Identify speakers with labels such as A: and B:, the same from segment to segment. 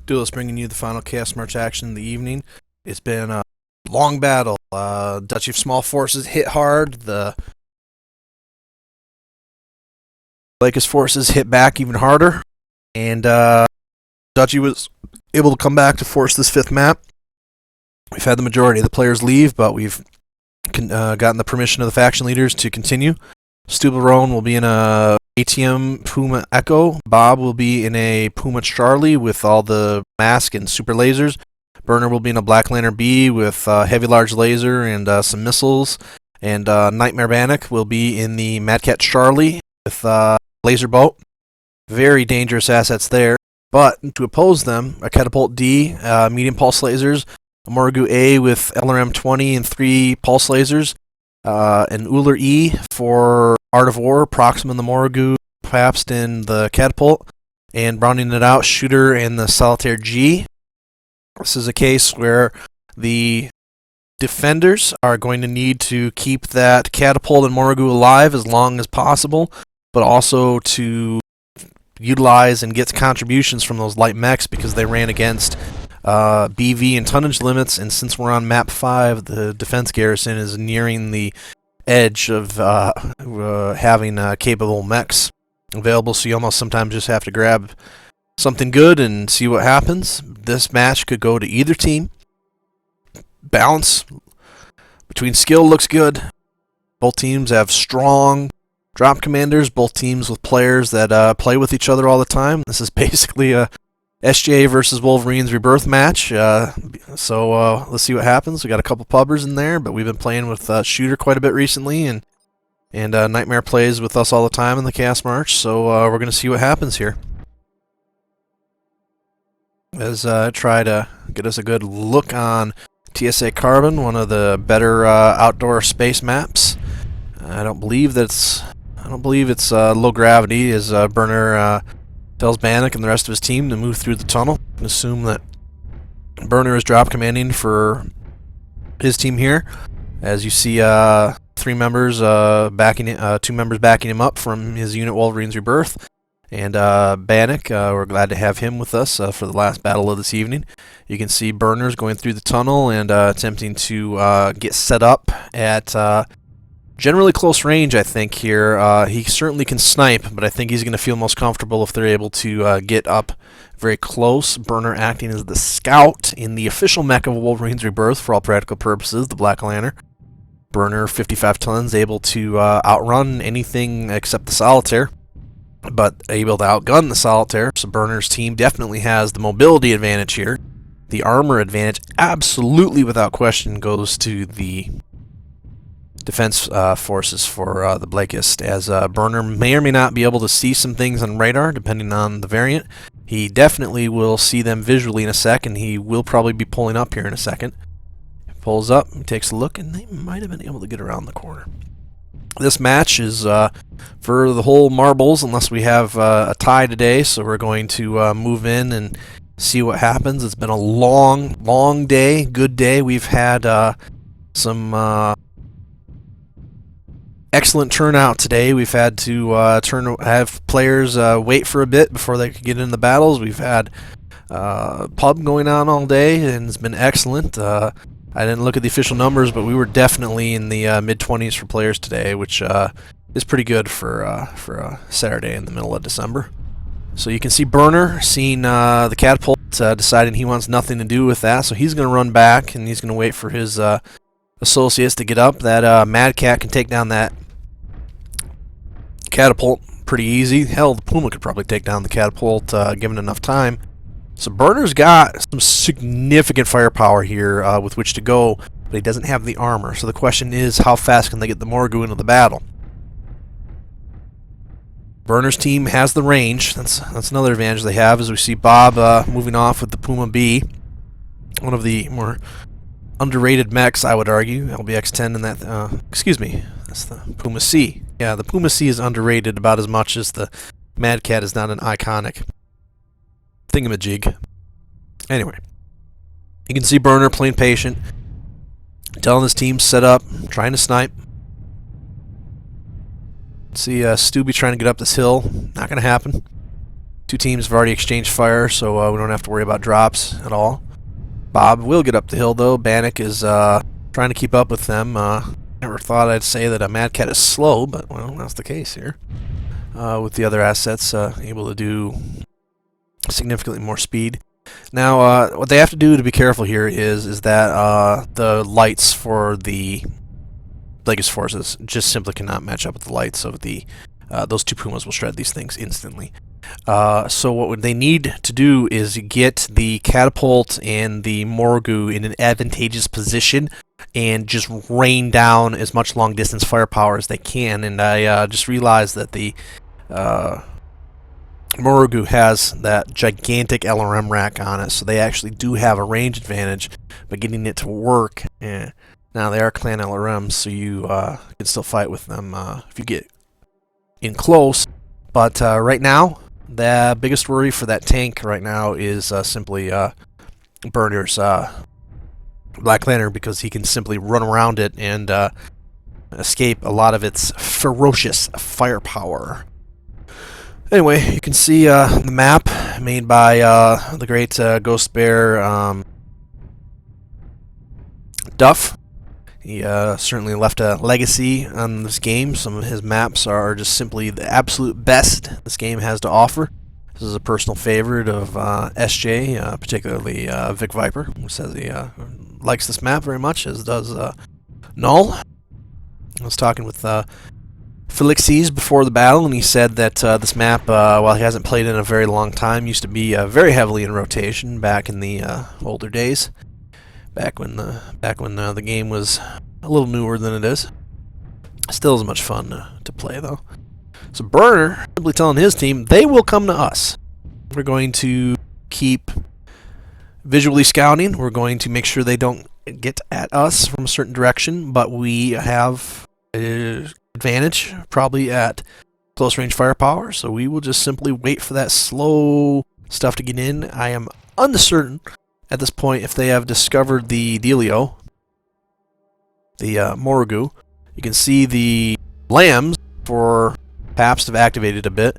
A: Duelist bringing you the final Chaos March action of the evening. It's been a long battle. Duchy of Small Forces hit hard. The Lakers forces hit back even harder. And Duchy was able to come back to force this fifth map. We've had the majority of the players leave, but we've gotten the permission of the faction leaders to continue. Stubarone will be in a ATM Puma Echo. Bob will be in a Puma Charlie with all the mask and super lasers. Burner will be in a Black Lantern B with heavy large laser and some missiles. And Nightmare Bannock will be in the Mad Cat Charlie with laser boat. Very dangerous assets there. But to oppose them, a Catapult D, medium pulse lasers, a Morrigu A with LRM 20 and 3 pulse lasers, an Uller E for Art of War, Proxima and the Morrigu, Pabst in the Catapult, and rounding it out, Shooter and the Solitaire G. This is a case where the defenders are going to need to keep that Catapult and Morrigu alive as long as possible, but also to utilize and get contributions from those light mechs because they ran against BV and tonnage limits, and since we're on map 5, the defense garrison is nearing the edge of having capable mechs available, so you almost sometimes just have to grab something good and see what happens. This match could go to either team. Balance between skill looks good. Both teams have strong drop commanders, both teams with players that play with each other all the time. This is basically a SJ versus Wolverine's Rebirth match, so let's see what happens. We got a couple pubbers in there, but we've been playing with Shooter quite a bit recently, and Nightmare plays with us all the time in the Chaos March, so we're going to see what happens here. As I try to get us a good look on TSA Carbon, one of the better outdoor space maps. I don't believe it's low gravity, as Burner tells Bannock and the rest of his team to move through the tunnel. I assume that Burner is drop commanding for his team here. As you see, 3 members backing 2 members backing him up from his unit Wolverine's Rebirth. And Bannock, we're glad to have him with us for the last battle of this evening. You can see Burner's going through the tunnel and attempting to get set up at generally close range, I think, here. He certainly can snipe, but I think he's going to feel most comfortable if they're able to get up very close. Burner acting as the scout in the official mech of Wolverine's Rebirth for all practical purposes, the Black Lantern. Burner, 55 tons, able to outrun anything except the Solitaire, but able to outgun the Solitaire, so Burner's team definitely has the mobility advantage here. The armor advantage, absolutely without question, goes to the defense forces for the Blakist, as Burner may or may not be able to see some things on radar, depending on the variant. He definitely will see them visually in a second. He will probably be pulling up here in a second. He pulls up, he takes a look, and they might have been able to get around the corner. This match is for the whole marbles, unless we have a tie today, so we're going to move in and see what happens. It's been a long day, good day. We've had some excellent turnout today. We've had to have players wait for a bit before they could get into the battles. We've had pub going on all day, and it's been excellent. I didn't look at the official numbers, but we were definitely in the mid-20s for players today, which is pretty good for a Saturday in the middle of December. So you can see Burner seeing the Catapult, deciding he wants nothing to do with that, so he's going to run back, and he's going to wait for his associates to get up. That Mad Cat can take down that Catapult pretty easy. Hell, the Puma could probably take down the Catapult given enough time. So Burner's got some significant firepower here with which to go, but he doesn't have the armor. So the question is, how fast can they get the Morrigu into the battle? Burner's team has the range. That's another advantage they have, as we see Bob moving off with the Puma B, one of the more underrated mechs, I would argue. LBX-10 in that, excuse me, that's the Puma C. Yeah, the Puma C is underrated about as much as the Mad Cat is not an iconic thingamajig. Anyway, you can see Burner playing patient, telling his team set up, trying to snipe. See Stubby trying to get up this hill. Not going to happen. Two teams have already exchanged fire, so we don't have to worry about drops at all. Bob will get up the hill, though. Bannock is trying to keep up with them. Never thought I'd say that a Mad Cat is slow, but, well, that's the case here. With the other assets, able to do significantly more speed. Now, what they have to do to be careful here is that the lights for the Legacy forces just simply cannot match up with the lights of the those two Pumas will shred these things instantly. So what they need to do is get the catapult and the Morgu in an advantageous position and just rain down as much long distance firepower as they can. And I just realized that the Morgu has that gigantic LRM rack on it, so they actually do have a range advantage, but getting it to work. Now they are clan LRMs, so you can still fight with them if you get in close. But right now, the biggest worry for that tank right now is simply Burner's Black Lantern, because he can simply run around it and escape a lot of its ferocious firepower. Anyway, you can see the map made by the great Ghost Bear Duff. He certainly left a legacy on this game. Some of his maps are just simply the absolute best this game has to offer. This is a personal favorite of SJ, particularly Vic Viper, who says he likes this map very much, as does Null. I was talking with Felixes before the battle, and he said that this map, while he hasn't played in a very long time, used to be very heavily in rotation back in the older days. Back when the game was a little newer than it is. Still as much fun to play, though. So Burner simply telling his team they will come to us. We're going to keep visually scouting. We're going to make sure they don't get at us from a certain direction, but we have an advantage probably at close range firepower, so we will just simply wait for that slow stuff to get in. I am uncertain at this point if they have discovered the Dealio, the Morgu. You can see the lambs for Paps have activated a bit.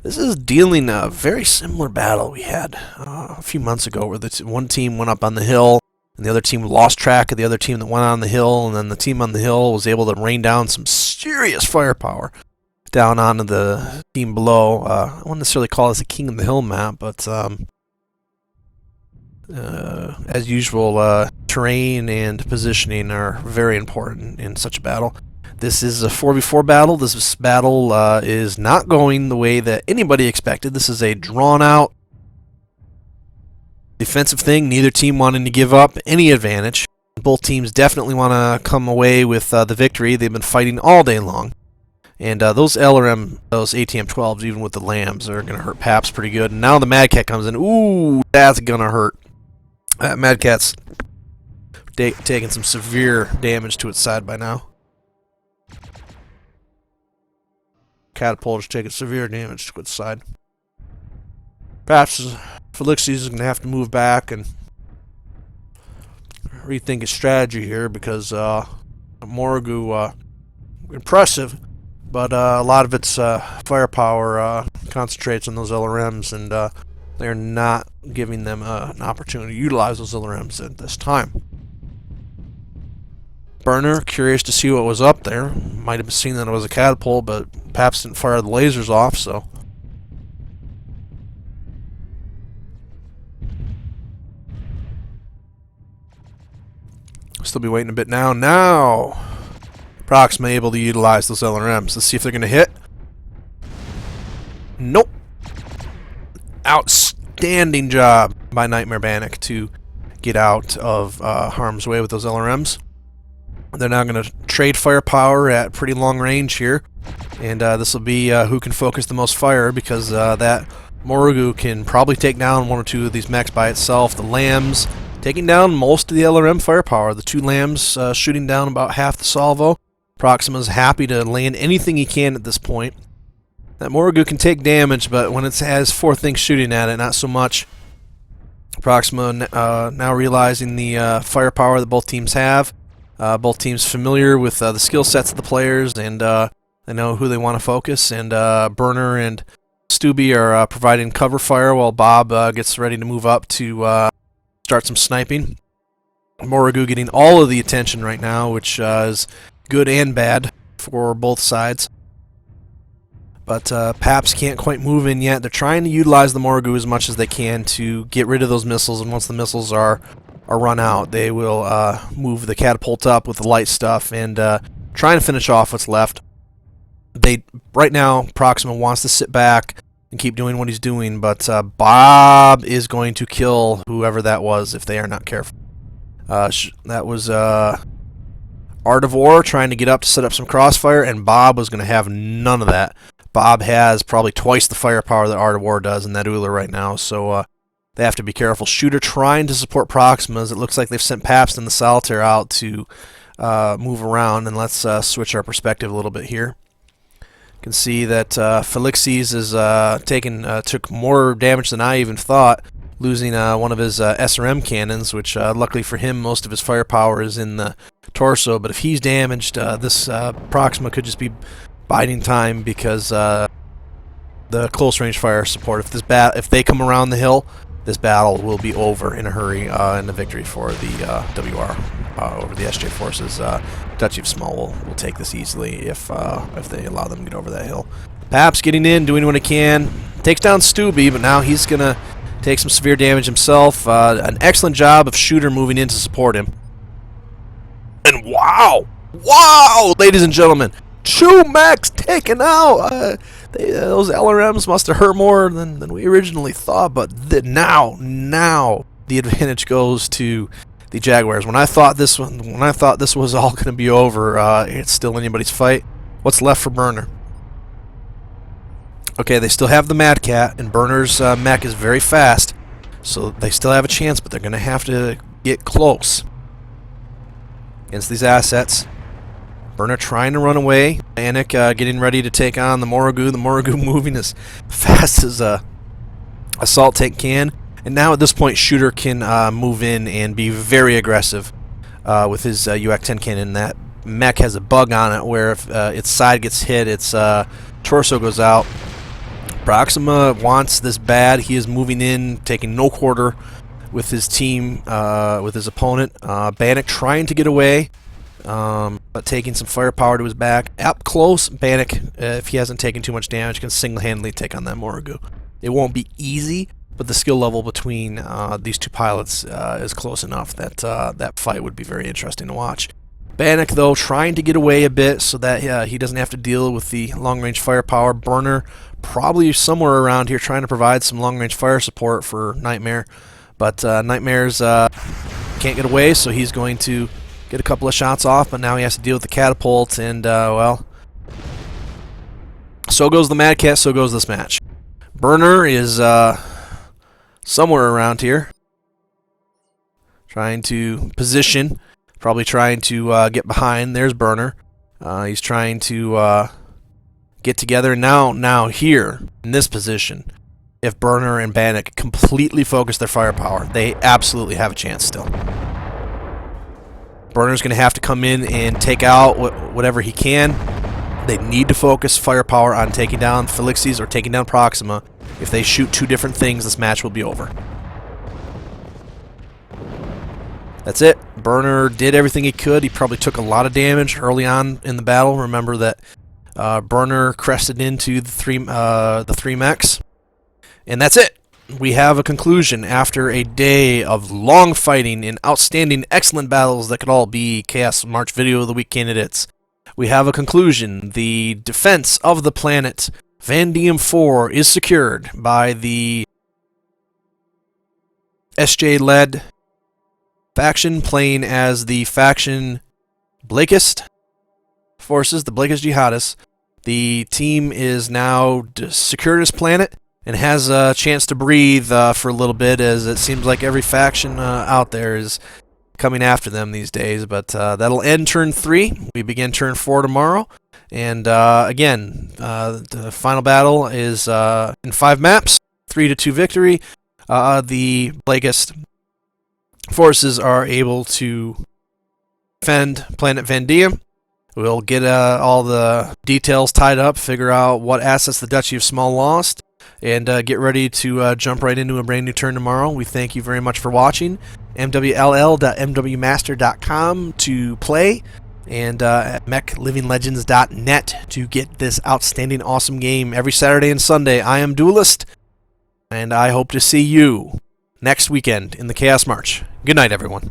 A: This is dealing a very similar battle we had a few months ago, where one team went up on the hill and the other team lost track of the other team that went on the hill, and then the team on the hill was able to rain down some serious firepower down onto the team below. I wouldn't necessarily call this a King of the Hill map, but as usual, terrain and positioning are very important in such a battle. This is a 4v4 battle. This battle is not going the way that anybody expected. This is a drawn-out defensive thing, neither team wanting to give up any advantage. Both teams definitely want to come away with the victory. They've been fighting all day long. And those LRM, those ATM-12s, even with the lambs, are going to hurt Paps pretty good. And now the Mad Cat comes in. Ooh, that's going to hurt. Mad Cat's taking some severe damage to its side by now. Catapult is taking severe damage to its side. Perhaps Felixes is going to have to move back and rethink his strategy here, because Morgu, impressive, but a lot of its firepower concentrates on those LRMs, and they're not giving them an opportunity to utilize those LRMs at this time. Burner, curious to see what was up there. Might have seen that it was a catapult, but Paps didn't fire the lasers off, so. Still be waiting a bit now. Now, Proxima able to utilize those LRMs. Let's see if they're going to hit. Nope. Outstanding job by Nightmare Bannock to get out of harm's way with those LRMs. They're now going to trade firepower at pretty long range here, and this will be who can focus the most fire, because that Morgu can probably take down one or two of these mechs by itself. The lambs taking down most of the LRM firepower. The two lambs shooting down about half the salvo. Proxima's happy to land anything he can at this point. That Morgu can take damage, but when it has four things shooting at it, not so much. Proxima now realizing the firepower that both teams have. Both teams familiar with the skill sets of the players, and they know who they want to focus. And Burner and Stubby are providing cover fire while Bob gets ready to move up to start some sniping. Morrigu getting all of the attention right now, which is good and bad for both sides. But Paps can't quite move in yet. They're trying to utilize the Morrigu as much as they can to get rid of those missiles, and once the missiles are run out, they will move the catapult up with the light stuff and trying to finish off what's left. Right now, Proxima wants to sit back and keep doing what he's doing, but Bob is going to kill whoever that was if they are not careful. That was Art of War trying to get up to set up some crossfire, and Bob was going to have none of that. Bob has probably twice the firepower that Art of War does in that Uller right now, so they have to be careful. Shooter trying to support Proximas. It looks like they've sent Pabst and the Solitaire out to move around, and let's switch our perspective a little bit here. You can see that Felixes is took more damage than I even thought, losing one of his SRM cannons, which luckily for him, most of his firepower is in the torso. But if he's damaged, this Proxima could just be biding time because the close range fire support. If they come around the hill, this battle will be over in a hurry, and a victory for the WR over the SJ forces. Duchy of Small will take this easily if they allow them to get over that hill. Paps getting in, doing what he can, takes down Stubby, but now he's gonna take some severe damage himself. An excellent job of Shooter moving in to support him. And wow, ladies and gentlemen, 2 mechs taken out. Those LRMs must have hurt more than we originally thought, but now the advantage goes to the Jaguars. When I thought this was all going to be over, it's still anybody's fight. What's left for Burner? Okay, they still have the Mad Cat, and Burner's mech is very fast, so they still have a chance, but they're going to have to get close against these assets. Burner trying to run away. Anik getting ready to take on the Morrigu. The Morrigu moving as fast as a assault tank can. And now at this point, Shooter can move in and be very aggressive with his UAC-10 cannon. That mech has a bug on it where if its side gets hit, its torso goes out. Proxima wants this bad. He is moving in, taking no quarter with his team, with his opponent. Bannock trying to get away, but taking some firepower to his back. Up close, Bannock, if he hasn't taken too much damage, can single-handedly take on that Morrigu. It won't be easy, but the skill level between these two pilots is close enough that that fight would be very interesting to watch. Bannock, though, trying to get away a bit so that he doesn't have to deal with the long-range firepower. Burner probably somewhere around here trying to provide some long-range fire support for Nightmare, but Nightmare's can't get away, so he's going to get a couple of shots off, but now he has to deal with the catapult, and, well, so goes the Mad Cat, so goes this match. Burner is somewhere around here, trying to position, probably trying to get behind. There's Burner. He's trying to get together. Now here, in this position, if Burner and Bannock completely focus their firepower, they absolutely have a chance still. Burner's going to have to come in and take out whatever he can. They need to focus firepower on taking down Felixes or taking down Proxima. If they shoot two different things, this match will be over. That's it. Burner did everything he could. He probably took a lot of damage early on in the battle. Remember that Burner crested into the three mechs. And that's it. We have a conclusion after a day of long fighting and outstanding, excellent battles that could all be Chaos March Video of the Week candidates. We have a conclusion. The defense of the planet Van Diem 4 is secured by the SJ-led faction playing as the faction Blakist forces, the Blakist Jihadists. The team is now secured its planet and has a chance to breathe for a little bit, as it seems like every faction out there is coming after them these days. But that'll end turn 3. We begin turn 4 tomorrow. And again, the final battle is in 5 maps, 3-2 victory. The Blakist forces are able to defend Planet Van Diem. We'll get all the details tied up, figure out what assets the Duchy of Small lost, and get ready to jump right into a brand new turn tomorrow. We thank you very much for watching. MWLL.MWmaster.com to play, and at MechLivingLegends.net to get this outstanding, awesome game every Saturday and Sunday. I am Duelist, and I hope to see you next weekend in the Chaos March. Good night, everyone.